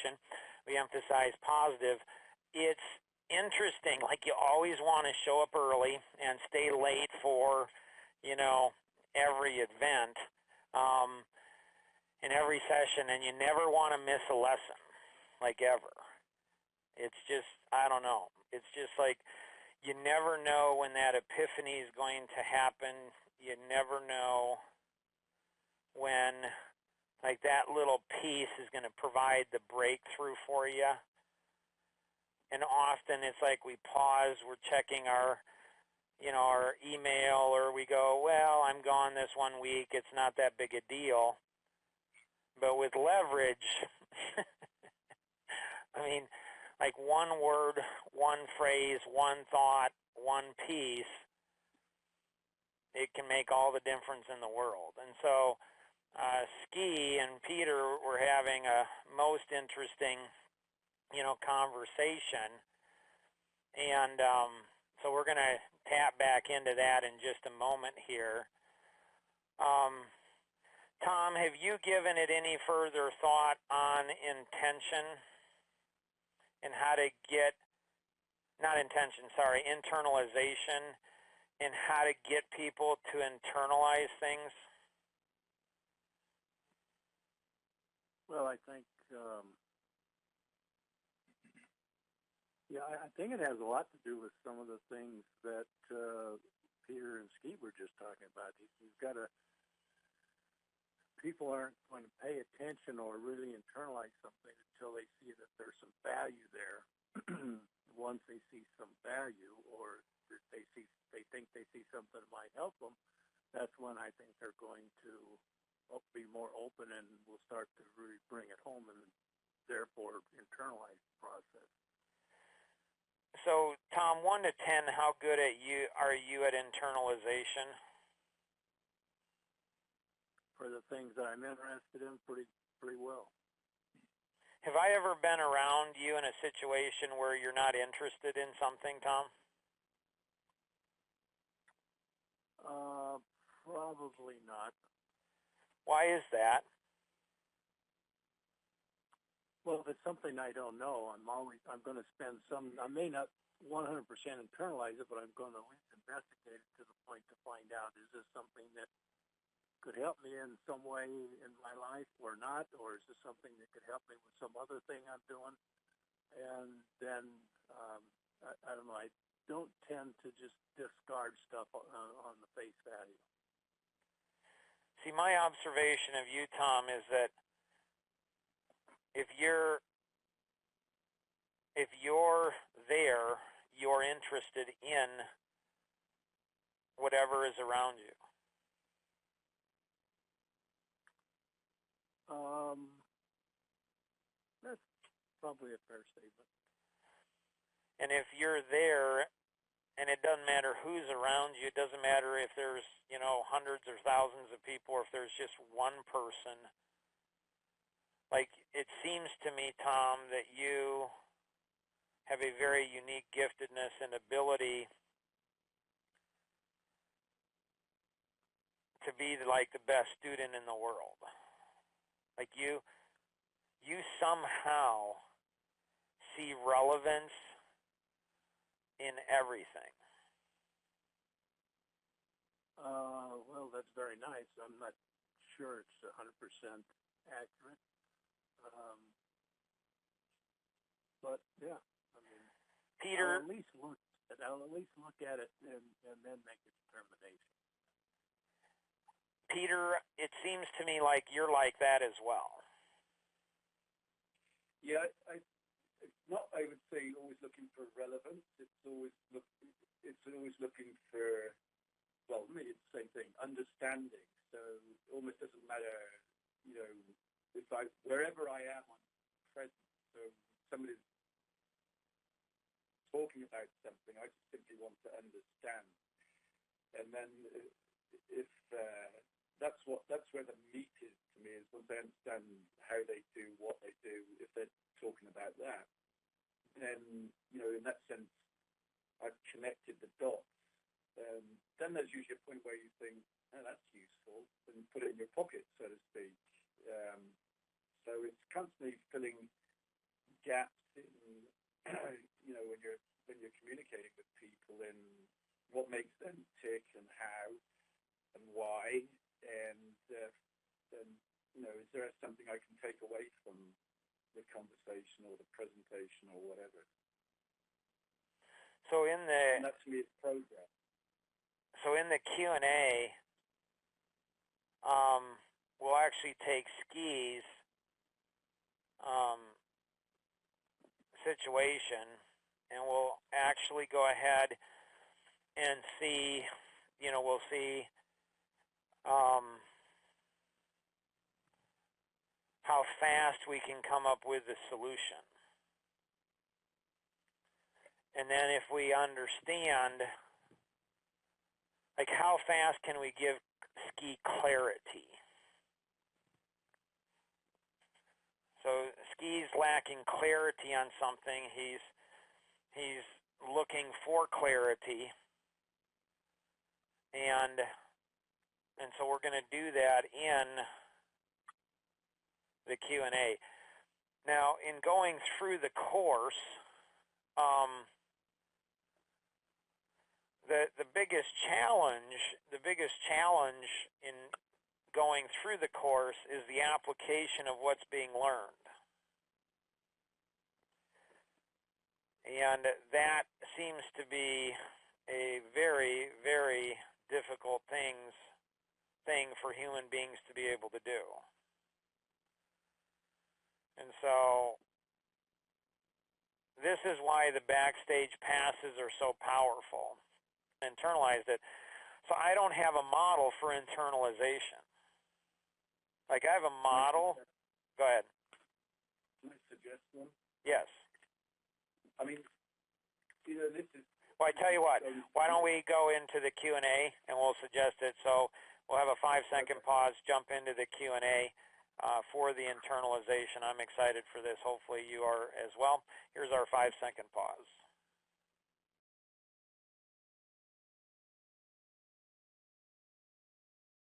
motivation. We emphasize positive. It's interesting. Like, you always want to show up early and stay late for, every event, in every session, and you never want to miss a lesson, like, ever. It's just, I don't know. It's just like, you never know when that epiphany is going to happen. You never know when, like, that little piece is going to provide the breakthrough for you. And often it's like we pause, we're checking our email, or we go, well, I'm gone this 1 week, it's not that big a deal. But with leverage, I mean, like, one word, one phrase, one thought, one piece, it can make all the difference in the world. And so Ski and Peter were having a most interesting, conversation. And so we're going to tap back into that in just a moment here. Tom, have you given it any further thought on intention and how to get, internalization, and how to get people to internalize things? Well, I think, I think it has a lot to do with some of the things that Peter and Ski were just talking about. You've got to, people aren't going to pay attention or really internalize something until they see that there's some value there. Once they see some value, or they think they see something that might help them, that's when I think they're going to be more open and will start to really bring it home and therefore internalize the process. So, Tom, 1 to 10, how good are you at internalization? For the things that I'm interested in, pretty well. Have I ever been around you in a situation where you're not interested in something, Tom? Probably not. Why is that? Well, if it's something I don't know, I'm going to spend some, I may not 100% internalize it, but I'm going to at least investigate it to the point to find out, is this something that could help me in some way in my life or not, or is this something that could help me with some other thing I'm doing? And then, I don't know, I don't tend to just discard stuff on the face value. See, my observation of you, Tom, is that if you're there, you're interested in whatever is around you. That's probably a fair statement. And if you're there, and it doesn't matter who's around you, it doesn't matter if there's, hundreds or thousands of people, or if there's just one person. Like, it seems to me, Tom, that you have a very unique giftedness and ability to be like the best student in the world. Like, you somehow see relevance in everything. Well, that's very nice. I'm not sure it's 100% accurate. But yeah, I mean, Peter, I'll at least look at it and then make a determination. Peter, it seems to me like you're like that as well. Yeah, it's not, I would say, always looking for relevance. It's always looking for, well, maybe it's the same thing, understanding. So it almost doesn't matter, if wherever I am, I'm present. So somebody's talking about something, I just simply want to understand. And then if that's where the meat is to me, is once I understand how they do what they do, if they're talking about that, then, in that sense, I've connected the dots. Then there's usually a point where you think, oh, that's useful, and put it in your pocket, so to speak. So it's constantly filling gaps in, when you're communicating with people in what makes them tick and how and why, and then is there something I can take away from the conversation or the presentation or whatever? So in the and that to me is progress. So in the Q&A, we'll actually take Ski's situation, and we'll actually go ahead and see, we'll see how fast we can come up with the solution. And then if we understand, like, how fast can we give Ski clarity? So Ski's lacking clarity on something. He's looking for clarity, and so we're going to do that in the Q&A. Now, in going through the course, the biggest challenge in going through the course is the application of what's being learned. And that seems to be a very, very difficult thing for human beings to be able to do. And so this is why the backstage passes are so powerful. Internalized it. So I don't have a model for internalization. Like, I have a model. Go ahead. Can I suggest one? Yes. I mean, this is... Well, I tell you what. Why don't we go into the Q&A, and we'll suggest it. So we'll have a 5-second pause, jump into the Q&A for the internalization. I'm excited for this. Hopefully you are as well. Here's our 5-second pause.